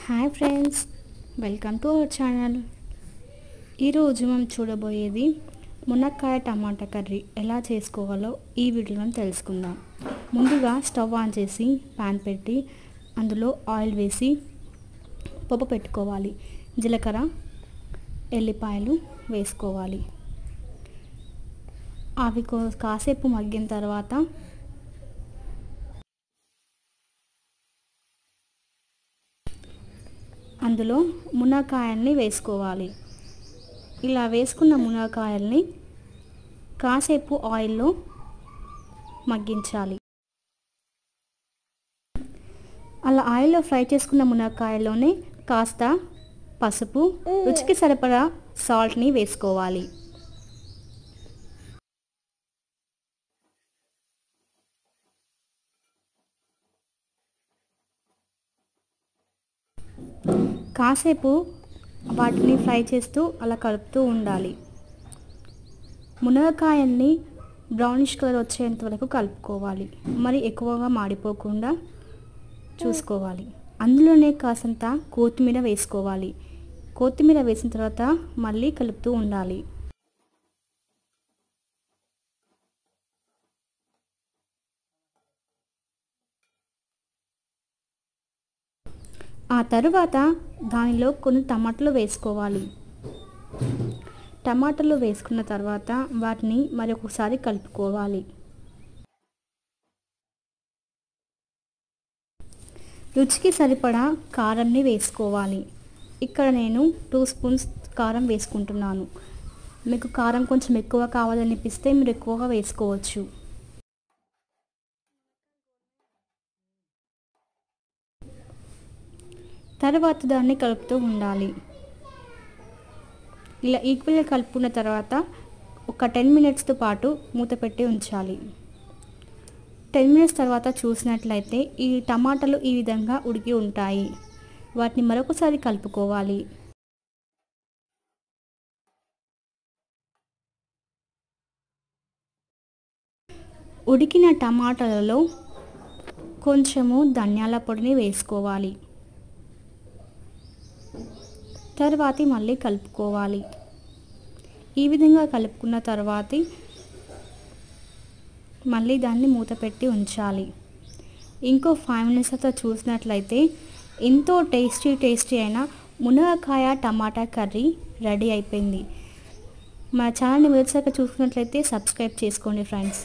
Hi friends, welcome to our channel. ఈరోజు మనం చూడబోయేది మునక్కాయ టమాటా కర్రీ ఎలా చేసుకోవాలో ఈ వీడియోలో తెలుసుకుందాం. ముందుగా స్టవ్ ఆన్ చేసి పాన్ పెట్టి అందులో ఆయిల్ వేసి పోపు పెట్టుకోవాలి. జీలకర్ర, ఎల్లిపాయలు వేసుకోవాలి. అవి కాసేపు మగ్గిన తర్వాత అందులో మునక్కాయల్ని వేసుకోవాలి. ఇలా వేసుకున్న మునక్కాయల్ని కాసేపు ఆయిల్లో మగ్గించాలి. అలా ఆయిల్లో ఫ్రై చేసుకున్న మునక్కాయల్లోనే కాస్త పసుపు, రుచికి సరిపడా సాల్ట్ని వేసుకోవాలి. కాసేపు వాటిని ఫ్రై చేస్తూ అలా కలుపుతూ ఉండాలి. మునక్కాయల్ని బ్రౌనిష్ కలర్ వచ్చేంత వరకు కలుపుకోవాలి. మరి ఎక్కువగా మాడిపోకుండా చూసుకోవాలి. అందులోనే కాసంత కొత్తిమీర వేసుకోవాలి. కొత్తిమీర వేసిన తర్వాత మళ్ళీ కలుపుతూ ఉండాలి. ఆ తరువాత దానిలో కొన్ని టమాటాలు వేసుకోవాలి. టమాటాలు వేసుకున్న తర్వాత వాటిని మరొకసారి కలుపుకోవాలి. రుచికి సరిపడా కారంని వేసుకోవాలి. ఇక్కడ నేను 2 స్పూన్స్ కారం వేసుకుంటున్నాను. మీకు కారం కొంచెం ఎక్కువ కావాలనిపిస్తే మీరు ఎక్కువగా వేసుకోవచ్చు. తర్వాత దాన్ని కలుపుతూ ఉండాలి. ఇలా ఈక్వల్గా కలుపుకున్న తర్వాత ఒక 10 మినిట్స్తో పాటు మూత పెట్టి ఉంచాలి. 10 మినిట్స్ తర్వాత చూసినట్లయితే ఈ టమాటాలు ఈ విధంగా ఉడికి ఉంటాయి. వాటిని మరొకసారి కలుపుకోవాలి. ఉడికిన టమాటాలలో కొంచెము ధనియాల పొడిని వేసుకోవాలి. తర్వాత మళ్ళీ కలుపుకోవాలి. ఈ విధంగా కలుపుకున్న తర్వాత మళ్ళీ దాన్ని మూత పెట్టి ఉంచాలి. ఇంకో 5 మినిట్స్ తర్వాత చూసినట్లయితే ఎంతో టేస్టీ అయిన మునక్కాయ టమాటా కర్రీ రెడీ అయిపోయింది. మా ఛానల్ని మొదటిసారిగా చూసుకున్నట్లయితే సబ్స్క్రైబ్ చేసుకోండి ఫ్రెండ్స్.